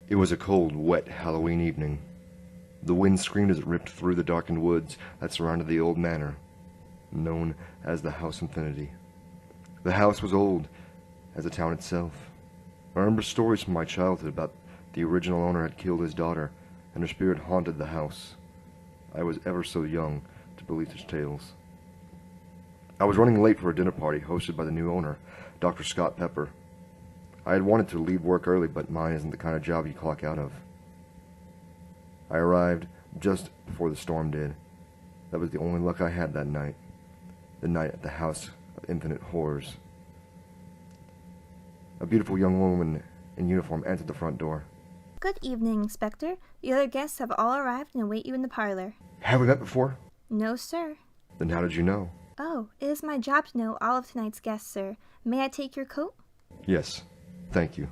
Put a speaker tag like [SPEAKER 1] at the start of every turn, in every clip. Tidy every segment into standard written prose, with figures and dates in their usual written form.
[SPEAKER 1] It was a cold, wet Halloween evening. The wind screamed as it ripped through the darkened woods that surrounded the old manor, known as the House Infinity. The house was old, as the town itself. I remember stories from my childhood about the original owner had killed his daughter, and her spirit haunted the house. I was ever so young to believe such tales. I was running late for a dinner party hosted by the new owner, Dr. ScottyDrPeppr. I had wanted to leave work early, but mine isn't the kind of job you clock out of. I arrived just before the storm did. That was the only luck I had that night. The night at the House of Infinite Horrors. A beautiful young woman in uniform entered the front door.
[SPEAKER 2] Good evening, Inspector. The other guests have all arrived and await you in the parlor.
[SPEAKER 1] Have we met before?
[SPEAKER 2] No, sir.
[SPEAKER 1] Then how did you know?
[SPEAKER 2] Oh, it is my job to know all of tonight's guests, sir. May I take your coat?
[SPEAKER 1] Yes, thank you.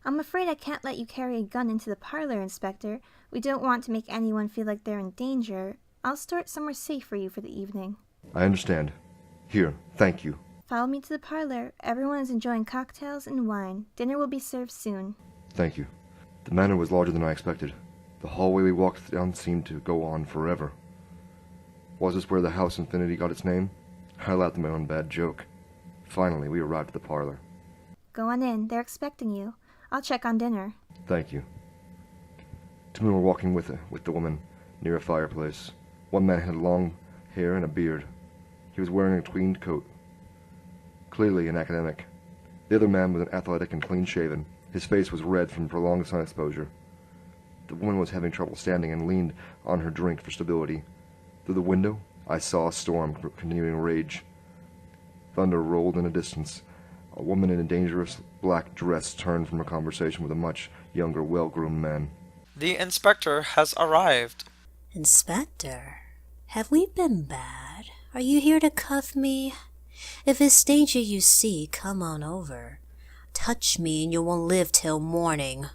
[SPEAKER 2] I'm afraid I can't let you carry a gun into the parlor, Inspector. We don't want to make anyone feel like they're in danger. I'll store it somewhere safe for you for the evening.
[SPEAKER 1] I understand. Here, thank you.
[SPEAKER 2] Follow me to the parlor. Everyone is enjoying cocktails and wine. Dinner will be served soon.
[SPEAKER 1] Thank you. The manor was larger than I expected. The hallway we walked down seemed to go on forever. Was this where the House Infinity got its name? I laughed at my own bad joke. Finally, we arrived at the parlor.
[SPEAKER 2] Go on in. They're expecting you. I'll check on dinner.
[SPEAKER 1] Thank you. Two men were walking with the woman near a fireplace. One man had long hair and a beard. He was wearing a tweed coat. Clearly an academic. The other man was an athletic and clean-shaven. His face was red from prolonged sun exposure. The woman was having trouble standing and leaned on her drink for stability. Through the window, I saw a storm continuing rage. Thunder rolled in the distance. A woman in a dangerous black dress turned from a conversation with a much younger, well-groomed man.
[SPEAKER 3] The inspector has arrived.
[SPEAKER 4] Inspector, have we been bad? Are you here to cuff me? If it's danger you see, come on over. Touch me and you won't live till morning.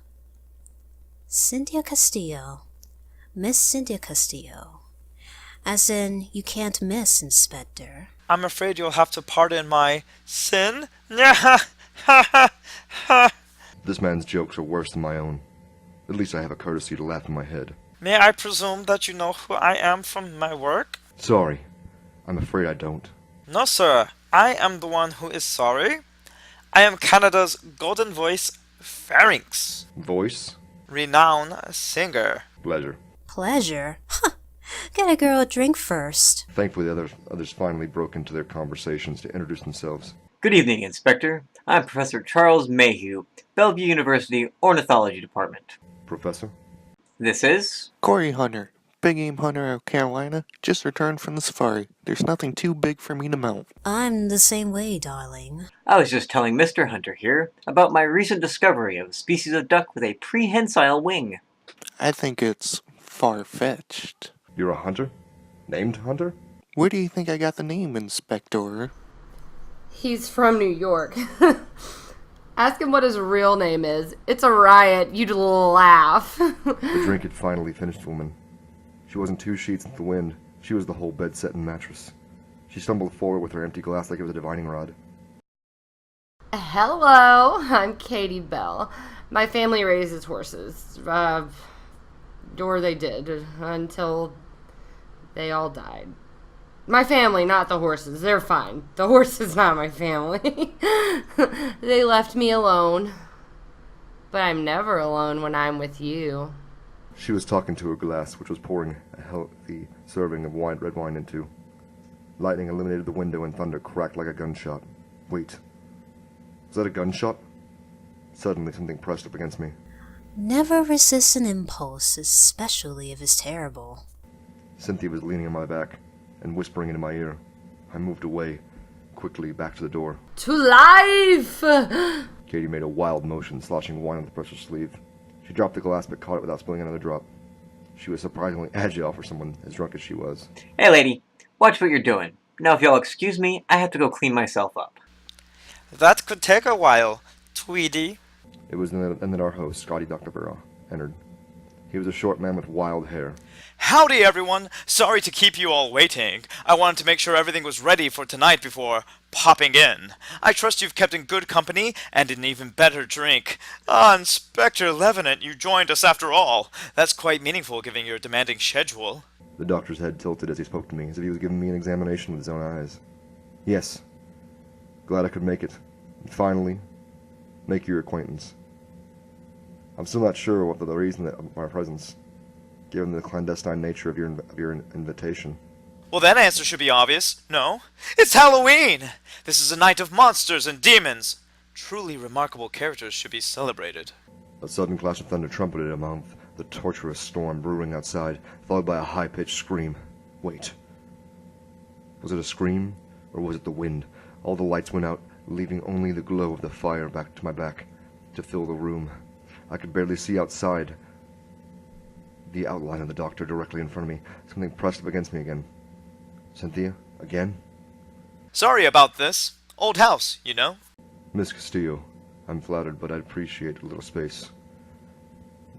[SPEAKER 4] Cynthia Castillo. Miss Cynthia Castillo. As in, you can't miss, Inspector.
[SPEAKER 3] I'm afraid you'll have to pardon my sin.
[SPEAKER 1] This man's jokes are worse than my own. At least I have a courtesy to laugh in my head.
[SPEAKER 3] May I presume that you know who I am from my work?
[SPEAKER 1] Sorry. I'm afraid I don't.
[SPEAKER 3] No, sir. I am the one who is sorry. I am Canada's golden voice pharynx.
[SPEAKER 1] Voice?
[SPEAKER 3] Renowned singer.
[SPEAKER 1] Pleasure.
[SPEAKER 4] Pleasure? Huh. Get a girl a drink first.
[SPEAKER 1] Thankfully, the others finally broke into their conversations to introduce themselves.
[SPEAKER 5] Good evening, Inspector. I'm Professor Charles Mayhew, Bellevue University Ornithology Department.
[SPEAKER 1] Professor?
[SPEAKER 5] This is...
[SPEAKER 6] Corey Hunter, big game hunter out of Carolina, just returned from the safari. There's nothing too big for me to mount.
[SPEAKER 4] I'm the same way, darling.
[SPEAKER 5] I was just telling Mr. Hunter here about my recent discovery of a species of duck with a prehensile wing.
[SPEAKER 6] I think it's far-fetched.
[SPEAKER 1] You're a hunter? Named Hunter?
[SPEAKER 6] Where do you think I got the name, Inspector?
[SPEAKER 7] He's from New York. Ask him what his real name is. It's a riot. You'd laugh.
[SPEAKER 1] The drink had finally finished the woman. She wasn't two sheets in the wind. She was the whole bed set and mattress. She stumbled forward with her empty glass like it was a divining rod.
[SPEAKER 7] Hello, I'm Katie Bell. My family raises horses. Or they did, until they all died. My family, not the horses. They're fine. The horse is not my family. They left me alone. But I'm never alone when I'm with you.
[SPEAKER 1] She was talking to her glass, which was pouring a healthy serving of red wine into. Lightning illuminated the window and thunder cracked like a gunshot. Wait. Was that a gunshot? Suddenly something pressed up against me.
[SPEAKER 4] Never resist an impulse, especially if it's terrible.
[SPEAKER 1] Cynthia was leaning on my back and whispering into my ear. I moved away, quickly back to the door.
[SPEAKER 7] To life!
[SPEAKER 1] Katie made a wild motion, sloshing wine on the precious sleeve. She dropped the glass but caught it without spilling another drop. She was surprisingly agile for someone as drunk as she was.
[SPEAKER 5] Hey, lady. Watch what you're doing. Now, if y'all excuse me, I have to go clean myself up.
[SPEAKER 3] That could take a while, Tweedy.
[SPEAKER 1] It was then that our host, ScottyDrPeppr, entered. He was a short man with wild hair.
[SPEAKER 3] Howdy, everyone! Sorry to keep you all waiting. I wanted to make sure everything was ready for tonight before popping in. I trust you've kept in good company and an even better drink. Ah, Inspector Levonant, you joined us after all. That's quite meaningful given your demanding schedule.
[SPEAKER 1] The doctor's head tilted as he spoke to me, as if he was giving me an examination with his own eyes. Yes. Glad I could make it. And finally, make your acquaintance. I'm still not sure what the reason of my presence, given the clandestine nature of your invitation.
[SPEAKER 3] Well, that answer should be obvious. No. It's Halloween! This is a night of monsters and demons. Truly remarkable characters should be celebrated.
[SPEAKER 1] A sudden clash of thunder trumpeted among the torturous storm brewing outside, followed by a high-pitched scream. Wait. Was it a scream, or was it the wind? All the lights went out, leaving only the glow of the fire back to my back to fill the room. I could barely see outside. The outline of the doctor directly in front of me. Something pressed up against me again. Cynthia? Again?
[SPEAKER 3] Sorry about this. Old house, you know.
[SPEAKER 1] Miss Castillo, I'm flattered, but I'd appreciate a little space.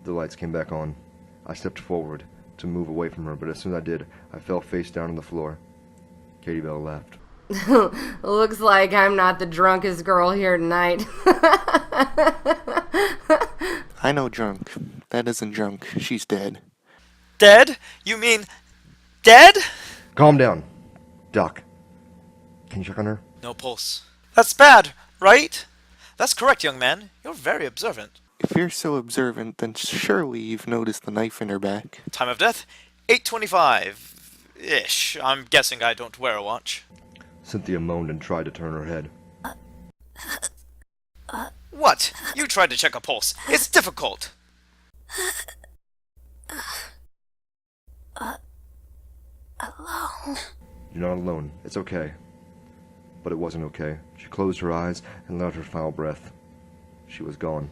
[SPEAKER 1] The lights came back on. I stepped forward to move away from her, but as soon as I did, I fell face down on the floor. Katie Bell laughed.
[SPEAKER 7] Looks like I'm not the drunkest girl here tonight.
[SPEAKER 6] I know drunk. That isn't drunk. She's dead.
[SPEAKER 3] Dead? You mean dead?
[SPEAKER 1] Calm down. Doc, can you check on her?
[SPEAKER 3] No pulse. That's bad, right? That's correct, young man. You're very observant.
[SPEAKER 6] If you're so observant, then surely you've noticed the knife in her back.
[SPEAKER 3] Time of death? 8:25-ish. I'm guessing I don't wear a watch.
[SPEAKER 1] Cynthia moaned and tried to turn her head.
[SPEAKER 3] What? You tried to check a pulse. It's difficult.
[SPEAKER 4] Alone.
[SPEAKER 1] You're not alone. It's okay. But it wasn't okay. She closed her eyes and let out her foul breath. She was gone.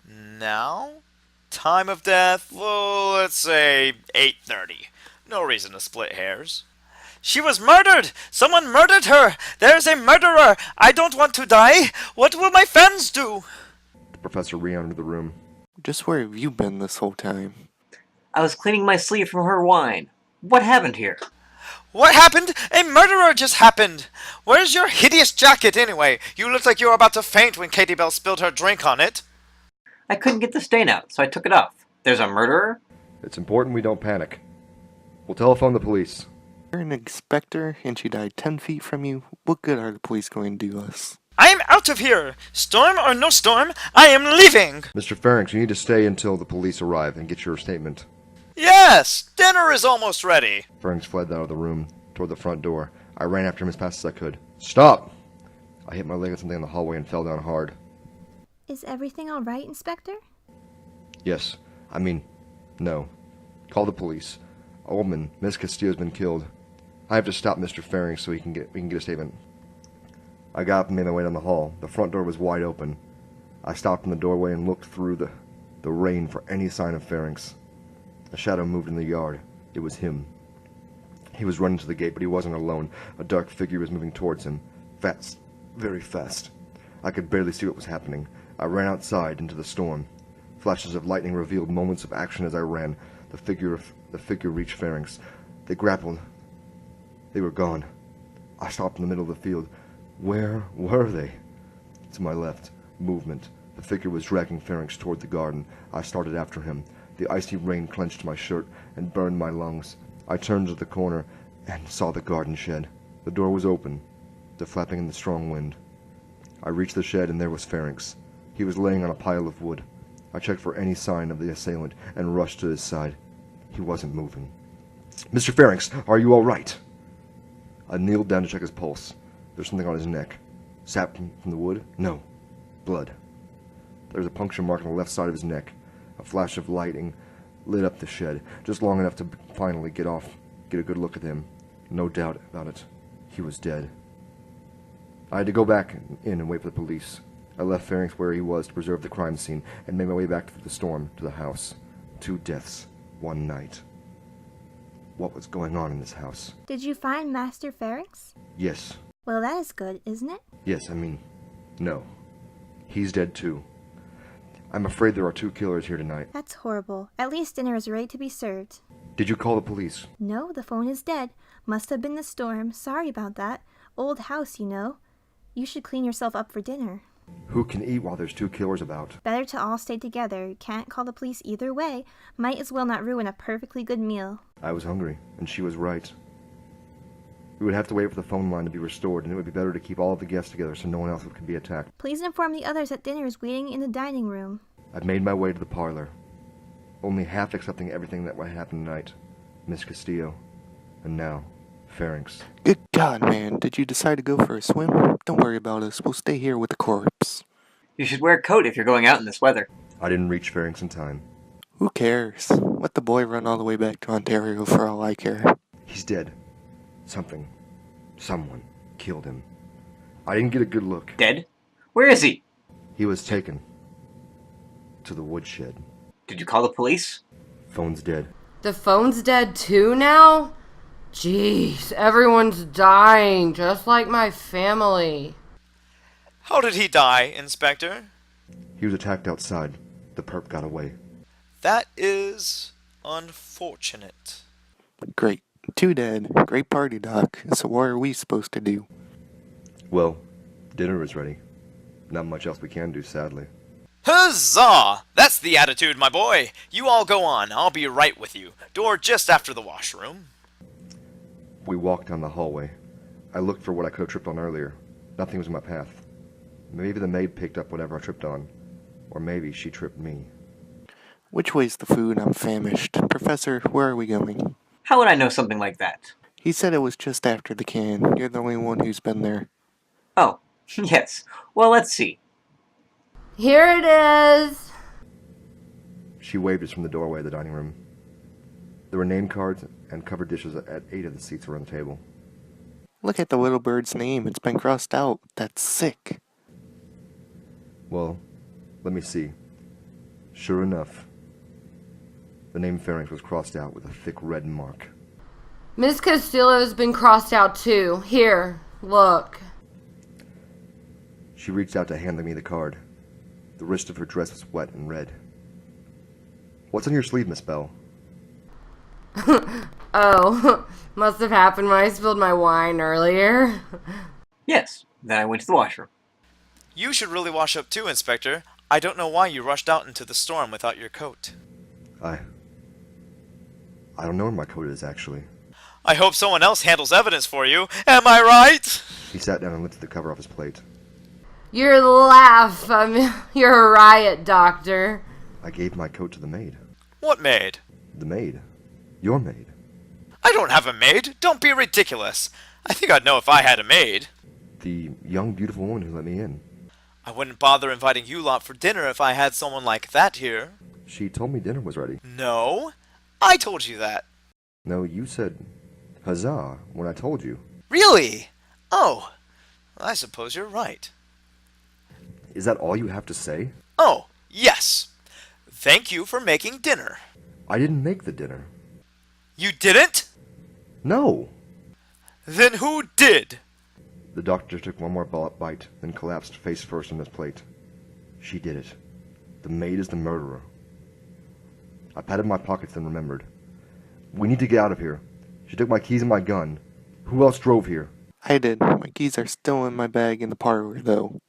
[SPEAKER 3] Now? Time of death? Well, let's say 8:30. No reason to split hairs. She was murdered! Someone murdered her! There's a murderer! I don't want to die! What will my friends do?
[SPEAKER 1] The professor re-entered the room.
[SPEAKER 6] Just where have you been this whole time?
[SPEAKER 5] I was cleaning my sleeve from her wine. What happened here?
[SPEAKER 3] What happened? A murderer just happened! Where's your hideous jacket, anyway? You looked like you were about to faint when Katie Bell spilled her drink on it.
[SPEAKER 5] I couldn't get the stain out, so I took it off. There's a murderer?
[SPEAKER 1] It's important we don't panic. We'll telephone the police.
[SPEAKER 6] You're an inspector, and she died 10 feet from you. What good are the police going to do us?
[SPEAKER 3] I am out of here! Storm or no storm, I am leaving!
[SPEAKER 1] Mr. Ferrings, you need to stay until the police arrive and get your statement.
[SPEAKER 3] Yes! Dinner is almost ready!
[SPEAKER 1] Ferrings fled out of the room toward the front door. I ran after him as fast as I could. Stop! I hit my leg on something in the hallway and fell down hard.
[SPEAKER 2] Is everything all right, Inspector?
[SPEAKER 1] Yes. No. Call the police. A woman, Miss Castillo, has been killed. I have to stop Mr. Ferrings so we can get a statement. I got up and made my way down the hall. The front door was wide open. I stopped in the doorway and looked through the rain for any sign of Ferrings. A shadow moved in the yard. It was him. He was running to the gate, but he wasn't alone. A dark figure was moving towards him. Fast. Very fast. I could barely see what was happening. I ran outside into the storm. Flashes of lightning revealed moments of action as I ran. The figure reached Ferrings. They grappled. They were gone. I stopped in the middle of the field. Where were they? To my left. Movement. The figure was dragging Ferrings toward the garden. I started after him. The icy rain clenched my shirt and burned my lungs. I turned to the corner and saw the garden shed. The door was open, the flapping in the strong wind. I reached the shed and there was Ferrings. He was laying on a pile of wood. I checked for any sign of the assailant and rushed to his side. He wasn't moving. Mr. Ferrings, are you all right? I kneeled down to check his pulse. There's something on his neck. Sap from the wood? No. Blood. There was a puncture mark on the left side of his neck. A flash of lighting lit up the shed, just long enough to finally get a good look at him. No doubt about it. He was dead. I had to go back in and wait for the police. I left Ferrings where he was to preserve the crime scene and made my way back through the storm to the house. 2 deaths, 1 night. What was going on in this house?
[SPEAKER 2] Did you find Master Ferrings?
[SPEAKER 1] Yes.
[SPEAKER 2] Well, that is good, isn't it?
[SPEAKER 1] Yes, no. He's dead too. I'm afraid there are 2 killers here tonight.
[SPEAKER 2] That's horrible. At least dinner is ready to be served.
[SPEAKER 1] Did you call the police?
[SPEAKER 2] No, the phone is dead. Must have been the storm. Sorry about that. Old house, you know. You should clean yourself up for dinner.
[SPEAKER 1] Who can eat while there's 2 killers about?
[SPEAKER 2] Better to all stay together. Can't call the police either way. Might as well not ruin a perfectly good meal.
[SPEAKER 1] I was hungry, and she was right. We would have to wait for the phone line to be restored, and it would be better to keep all of the guests together so no one else could be attacked.
[SPEAKER 2] Please inform the others that dinner is waiting in the dining room.
[SPEAKER 1] I've made my way to the parlor, only half accepting everything that might happen tonight. Miss Castillo, and now, Pharynx.
[SPEAKER 6] Good God, man, did you decide to go for a swim? Don't worry about us, we'll stay here with the corpse.
[SPEAKER 5] You should wear a coat if you're going out in this weather.
[SPEAKER 1] I didn't reach Pharynx in time.
[SPEAKER 6] Who cares? Let the boy run all the way back to Ontario for all I care.
[SPEAKER 1] He's dead. Someone killed him. I didn't get a good look.
[SPEAKER 5] Dead? Where is he?
[SPEAKER 1] He was taken to the woodshed.
[SPEAKER 5] Did you call the police?
[SPEAKER 1] Phone's dead.
[SPEAKER 7] The phone's dead too now? Jeez, everyone's dying, just like my family.
[SPEAKER 3] How did he die, Inspector?
[SPEAKER 1] He was attacked outside. The perp got away.
[SPEAKER 3] That is unfortunate.
[SPEAKER 6] Great. 2 dead. Great party, Doc. So what are we supposed to do?
[SPEAKER 1] Well, dinner is ready. Not much else we can do, sadly.
[SPEAKER 3] Huzzah! That's the attitude, my boy. You all go on. I'll be right with you. Door just after the washroom.
[SPEAKER 1] We walked down the hallway. I looked for what I could have tripped on earlier. Nothing was in my path. Maybe the maid picked up whatever I tripped on. Or maybe she tripped me.
[SPEAKER 6] Which way's the food? I'm famished. Professor, where are we going?
[SPEAKER 5] How would I know something like that?
[SPEAKER 6] He said it was just after the can. You're the only one who's been there.
[SPEAKER 5] Oh, yes. Well, let's see.
[SPEAKER 7] Here it is.
[SPEAKER 1] She waved us from the doorway of the dining room. There were name cards and covered dishes at 8 of the seats around the table.
[SPEAKER 6] Look at the little bird's name. It's been crossed out. That's sick.
[SPEAKER 1] Well, let me see. Sure enough, the name Pharynx was crossed out with a thick red mark.
[SPEAKER 7] Miss Castillo's been crossed out too. Here, look.
[SPEAKER 1] She reached out to hand me the card. The wrist of her dress was wet and red. What's on your sleeve, Miss Bell?
[SPEAKER 7] Oh, must have happened when I spilled my wine earlier.
[SPEAKER 5] Yes. Then I went to the washroom.
[SPEAKER 3] You should really wash up too, Inspector. I don't know why you rushed out into the storm without your coat.
[SPEAKER 1] I don't know where my coat is, actually.
[SPEAKER 3] I hope someone else handles evidence for you. Am I right?
[SPEAKER 1] He sat down and lifted the cover off his plate.
[SPEAKER 7] Your laugh. You're a riot, Doctor.
[SPEAKER 1] I gave my coat to the maid.
[SPEAKER 3] What maid?
[SPEAKER 1] The maid. Your maid.
[SPEAKER 3] I don't have a maid. Don't be ridiculous. I think I'd know if I had a maid.
[SPEAKER 1] The young, beautiful woman who let me in.
[SPEAKER 3] I wouldn't bother inviting you lot for dinner if I had someone like that here.
[SPEAKER 1] She told me dinner was ready.
[SPEAKER 3] No, I told you that.
[SPEAKER 1] No, you said huzzah when I told you.
[SPEAKER 3] Really? Oh, I suppose you're right.
[SPEAKER 1] Is that all you have to say?
[SPEAKER 3] Oh, yes. Thank you for making dinner.
[SPEAKER 1] I didn't make the dinner.
[SPEAKER 3] You didn't?
[SPEAKER 1] No!
[SPEAKER 3] Then who did?
[SPEAKER 1] The doctor took one more bite, then collapsed face first on his plate. She did it. The maid is the murderer. I patted my pockets and remembered. We need to get out of here. She took my keys and my gun. Who else drove here?
[SPEAKER 6] I did. My keys are still in my bag in the parlor, though.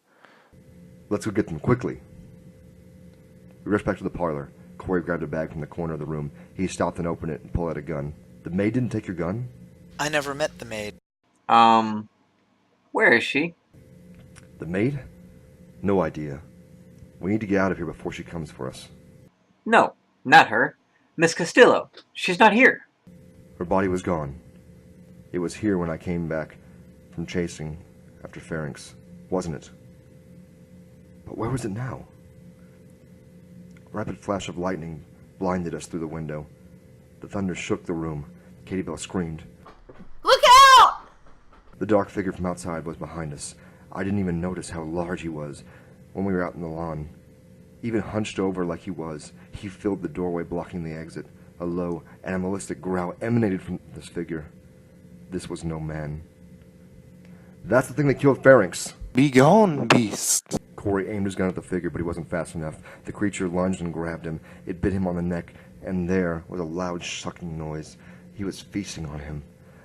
[SPEAKER 1] Let's go get them quickly. We rushed back to the parlor. Corey grabbed a bag from the corner of the room. He stopped and opened it and pulled out a gun. The maid didn't take your gun?
[SPEAKER 3] I never met the maid.
[SPEAKER 5] Where is she?
[SPEAKER 1] The maid? No idea. We need to get out of here before she comes for us.
[SPEAKER 5] No, not her. Miss Castillo. She's not here.
[SPEAKER 1] Her body was gone. It was here when I came back from chasing after Pharynx, wasn't it? But where was it now? A rapid flash of lightning blinded us through the window. The thunder shook the room. Katie Bell screamed.
[SPEAKER 7] Look out!
[SPEAKER 1] The dark figure from outside was behind us. I didn't even notice how large he was when we were out in the lawn. Even hunched over like he was, he filled the doorway blocking the exit. A low, animalistic growl emanated from this figure. This was no man. That's the thing that killed Pharynx.
[SPEAKER 6] Be gone, beast.
[SPEAKER 1] Corey aimed his gun at the figure, but he wasn't fast enough. The creature lunged and grabbed him. It bit him on the neck, and there was a loud sucking noise. He was feasting on him.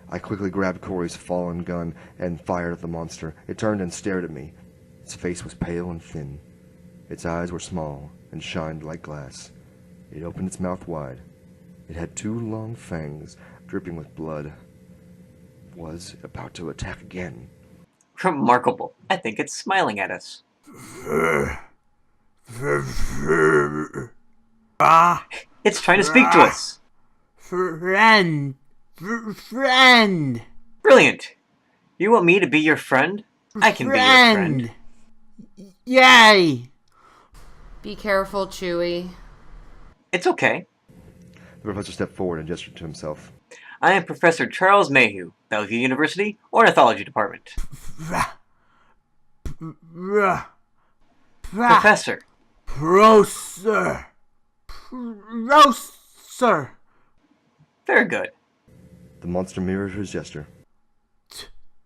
[SPEAKER 1] I quickly grabbed Corey's fallen gun and fired at the monster. It turned and stared at me. Its face was pale and thin. Its eyes were small and shined like glass. It opened its mouth wide. It had 2 long fangs, dripping with blood. It was about to attack again.
[SPEAKER 5] Remarkable. I think it's smiling at us. It's trying to speak to us.
[SPEAKER 8] Friend.
[SPEAKER 5] Brilliant. You want me to be your friend? I can be your friend.
[SPEAKER 8] Yay!
[SPEAKER 7] Be careful, Chewi.
[SPEAKER 5] It's okay.
[SPEAKER 1] The professor stepped forward and gestured to himself.
[SPEAKER 5] I am Professor Charles Mayhew, Bellevue University, Ornithology Department. Professor.
[SPEAKER 8] Proser.
[SPEAKER 5] Very good.
[SPEAKER 1] The monster mirrored his gesture.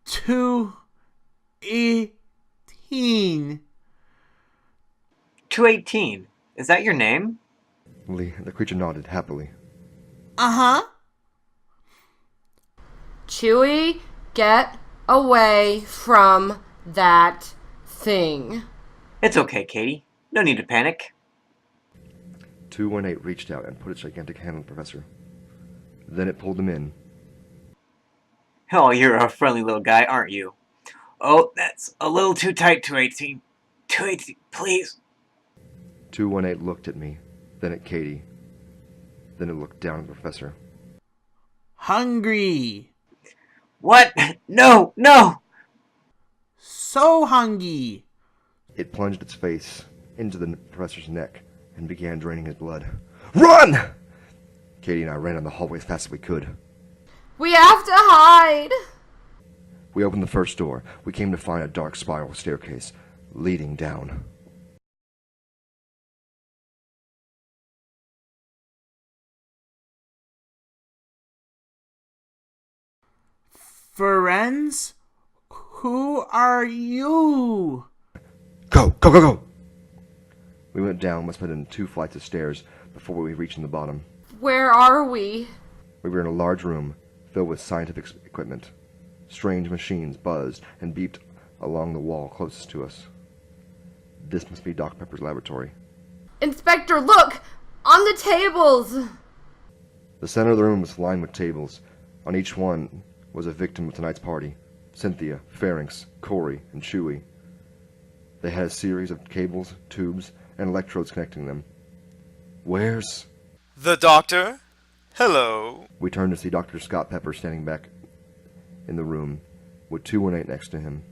[SPEAKER 8] 218.
[SPEAKER 5] 218. Is that your name?
[SPEAKER 1] The creature nodded happily.
[SPEAKER 8] Uh-huh.
[SPEAKER 7] Chewi, get away from that thing.
[SPEAKER 5] It's okay, Katie. No need to panic.
[SPEAKER 1] 218 reached out and put its gigantic hand on the professor. Then it pulled him in.
[SPEAKER 5] Oh, you're a friendly little guy, aren't you? Oh, that's a little too tight, 218. 218, please.
[SPEAKER 1] 218 looked at me, then at Katie. Then it looked down at the professor.
[SPEAKER 8] Hungry.
[SPEAKER 5] What? No, no!
[SPEAKER 8] So hungry.
[SPEAKER 1] It plunged its face into the professor's neck and began draining his blood. Run! Katie and I ran down the hallway as fast as we could.
[SPEAKER 7] We have to hide!
[SPEAKER 1] We opened the first door. We came to find a dark spiral staircase leading down.
[SPEAKER 8] Friends? Who are you?
[SPEAKER 1] Go! Go, go, go! We went down, must have been 2 flights of stairs before we reached the bottom.
[SPEAKER 7] Where are we?
[SPEAKER 1] We were in a large room filled with scientific equipment. Strange machines buzzed and beeped along the wall closest to us. This must be Doc Pepper's laboratory.
[SPEAKER 7] Inspector, look! On the tables!
[SPEAKER 1] The center of the room was lined with tables. On each one was a victim of tonight's party. Cynthia, Pharynx, Corey, and Chewi. They had a series of cables, tubes, and electrodes connecting them. Where's...
[SPEAKER 3] The doctor? Hello.
[SPEAKER 1] We turned to see Dr. Scott Pepper standing back in the room, with 218 next to him.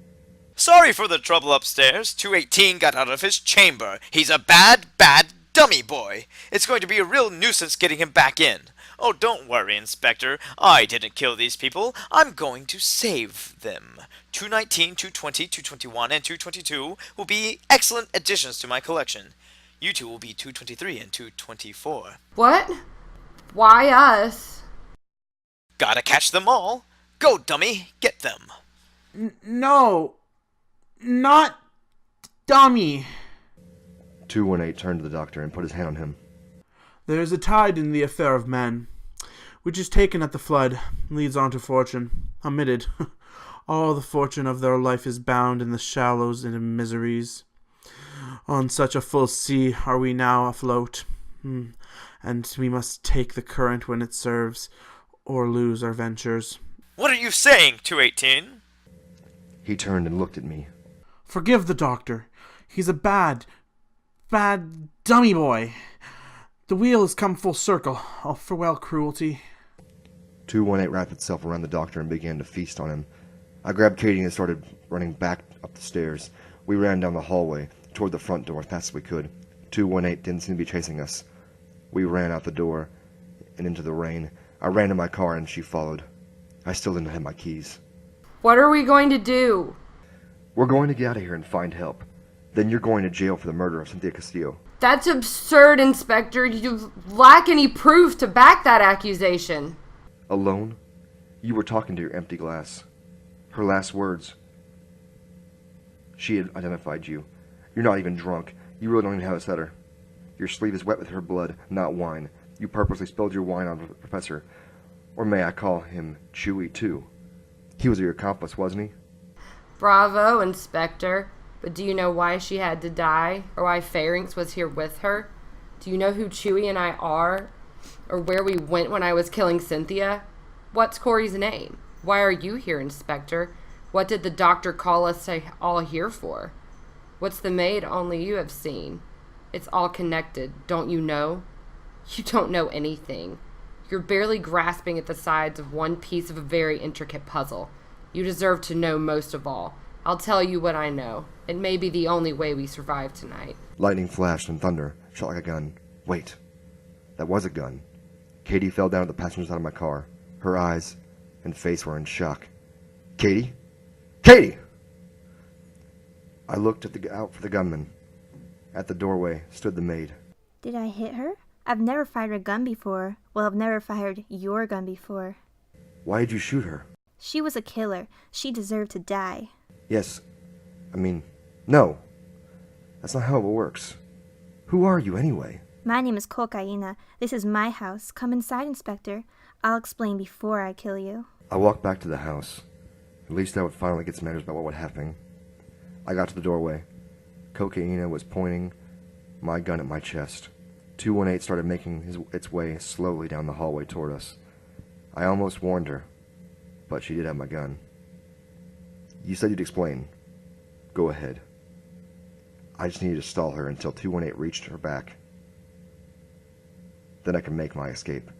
[SPEAKER 3] Sorry for the trouble upstairs. 218 got out of his chamber. He's a bad, bad dummy boy. It's going to be a real nuisance getting him back in. Oh, don't worry, Inspector. I didn't kill these people. I'm going to save them. 219, 220, 221, and 222 will be excellent additions to my collection. You two will be 223 and 224.
[SPEAKER 7] What? Why us?
[SPEAKER 3] Gotta catch them all. Go, dummy. Get them.
[SPEAKER 8] No. Not dummy.
[SPEAKER 1] 218 turned to the doctor and put his hand on him.
[SPEAKER 8] There is a tide in the affair of man, which is taken at the flood, leads on to fortune, omitted. All the fortune of their life is bound in the shallows and in miseries. On such a full sea are we now afloat, and we must take the current when it serves, or lose our ventures.
[SPEAKER 3] What are you saying, 218?
[SPEAKER 1] He turned and looked at me.
[SPEAKER 8] Forgive the doctor. He's a bad dummy boy. The wheel has come full circle. Oh, farewell, cruelty.
[SPEAKER 1] 218 wrapped itself around the doctor and began to feast on him. I grabbed Katie and started running back up the stairs. We ran down the hallway, toward the front door as fast as we could. 218 didn't seem to be chasing us. We ran out the door and into the rain. I ran to my car and she followed. I still didn't have my keys.
[SPEAKER 7] What are we going to do?
[SPEAKER 1] We're going to get out of here and find help. Then you're going to jail for the murder of Cynthia Castillo.
[SPEAKER 7] That's absurd, Inspector. You lack any proof to back that accusation.
[SPEAKER 1] Alone? You were talking to your empty glass. Her last words. She had identified you. You're not even drunk. You really don't even have a stutter. Your sleeve is wet with her blood, not wine. You purposely spilled your wine on the professor. Or may I call him Chewi, too? He was your accomplice, wasn't he?
[SPEAKER 7] Bravo, Inspector. But do you know why she had to die? Or why Pharynx was here with her? Do you know who Chewi and I are? Or where we went when I was killing Cynthia? What's Corey's name? Why are you here, Inspector? What did the doctor call us all here for? What's the maid only you have seen? It's all connected, don't you know? You don't know anything. You're barely grasping at the sides of one piece of a very intricate puzzle. You deserve to know most of all. I'll tell you what I know. It may be the only way we survive tonight.
[SPEAKER 1] Lightning flashed and thunder shot like a gun. Wait. That was a gun. Katie fell down at the passenger side of my car. Her eyes and face were in shock. Katie? Katie! I looked out for the gunman. At the doorway stood the maid.
[SPEAKER 2] Did I hit her? I've never fired a gun before. Well, I've never fired your gun before.
[SPEAKER 1] Why did you shoot her?
[SPEAKER 2] She was a killer. She deserved to die.
[SPEAKER 1] Yes. No. That's not how it works. Who are you, anyway?
[SPEAKER 2] My name is Cocainna. This is my house. Come inside, Inspector. I'll explain before I kill you.
[SPEAKER 1] I walked back to the house. At least I would finally get some answers about what would happen. I got to the doorway. Cocainna was pointing my gun at my chest. 218 started making its way slowly down the hallway toward us. I almost warned her, but she did have my gun. You said you'd explain. Go ahead. I just needed to stall her until 218 reached her back. Then I could make my escape.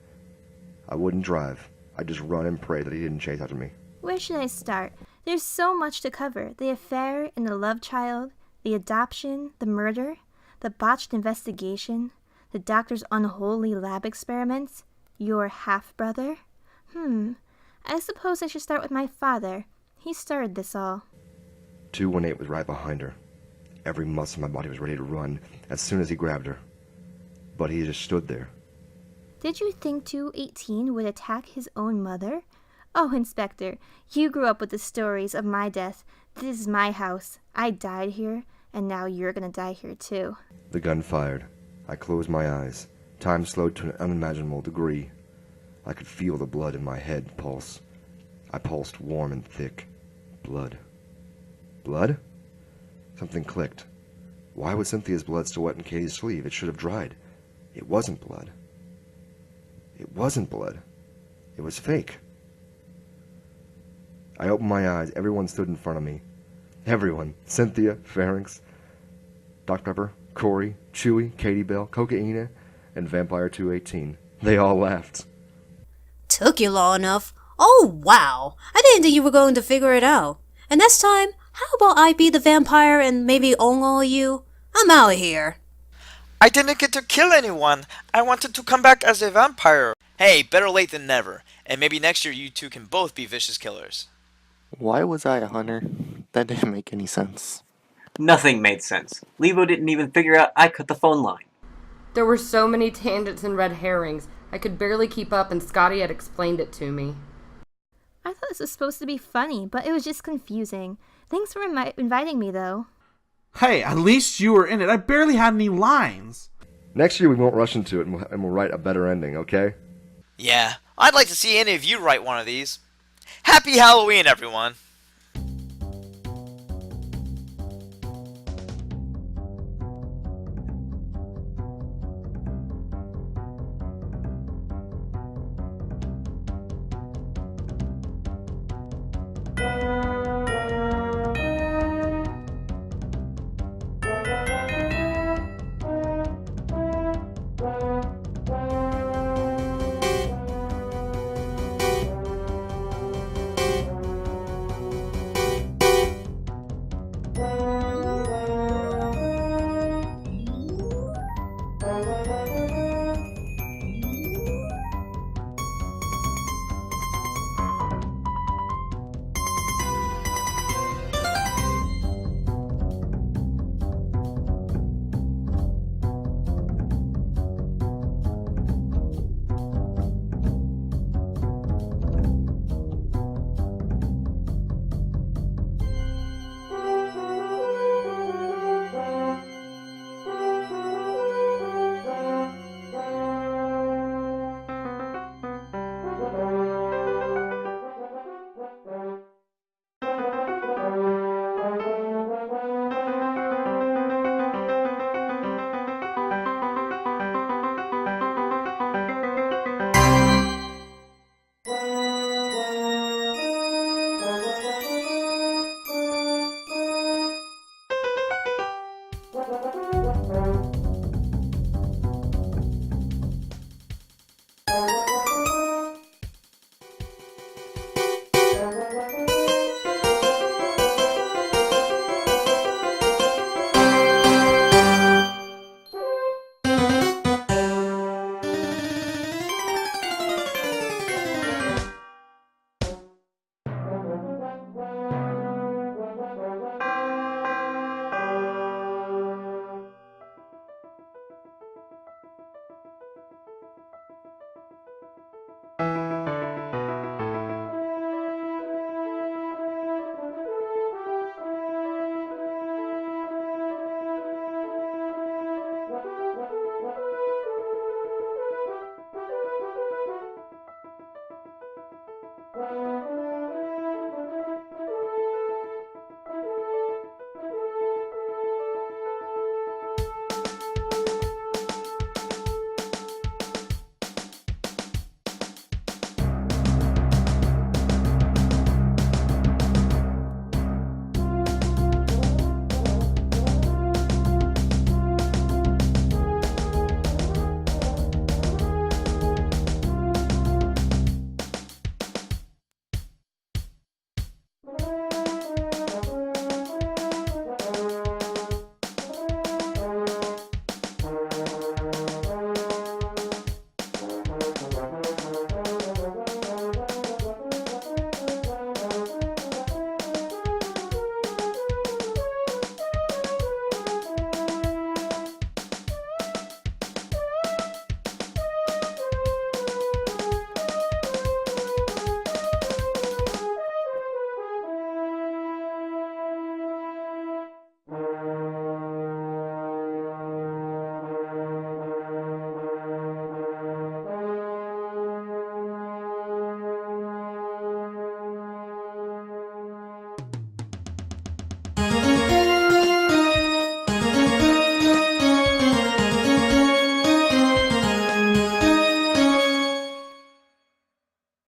[SPEAKER 1] I wouldn't drive. I'd just run and pray that he didn't chase after me.
[SPEAKER 2] Where should I start? There's so much to cover. The affair and the love child, the adoption, the murder, the botched investigation, the doctor's unholy lab experiments, your half-brother. I suppose I should start with my father. He started this all.
[SPEAKER 1] 218 was right behind her. Every muscle in my body was ready to run as soon as he grabbed her. But he just stood there.
[SPEAKER 2] Did you think 218 would attack his own mother? Oh, Inspector, you grew up with the stories of my death. This is my house. I died here, and now you're gonna die here too.
[SPEAKER 1] The gun fired. I closed my eyes. Time slowed to an unimaginable degree. I could feel the blood in my head pulse. I pulsed warm and thick. Blood. Blood? Something clicked. Why was Cynthia's blood still wet in Katie's sleeve? It should have dried. It wasn't blood. It wasn't blood. It was fake. I opened my eyes. Everyone stood in front of me. Everyone. Cynthia, Pharynx, ScottyDrPeppr, Corey, Chewi, Katie Bell, Cocainna, and Vampire 218. They all laughed.
[SPEAKER 4] Took you long enough. Oh, wow. I didn't think you were going to figure it out. And this time, how about I be the vampire and maybe own all you? I'm out of here.
[SPEAKER 3] I didn't get to kill anyone. I wanted to come back as a vampire. Hey, better late than never. And maybe next year you two can both be vicious killers.
[SPEAKER 6] Why was I a hunter? That didn't make any sense.
[SPEAKER 5] Nothing made sense. Levo didn't even figure out I cut the phone line.
[SPEAKER 7] There were so many tangents and red herrings. I could barely keep up, and Scotty had explained it to me.
[SPEAKER 2] I thought this was supposed to be funny, but it was just confusing. Thanks for inviting me, though.
[SPEAKER 8] Hey, at least you were in it. I barely had any lines.
[SPEAKER 1] Next year we won't rush into it and we'll write a better ending, okay?
[SPEAKER 3] Yeah, I'd like to see any of you write one of these. Happy Halloween, everyone!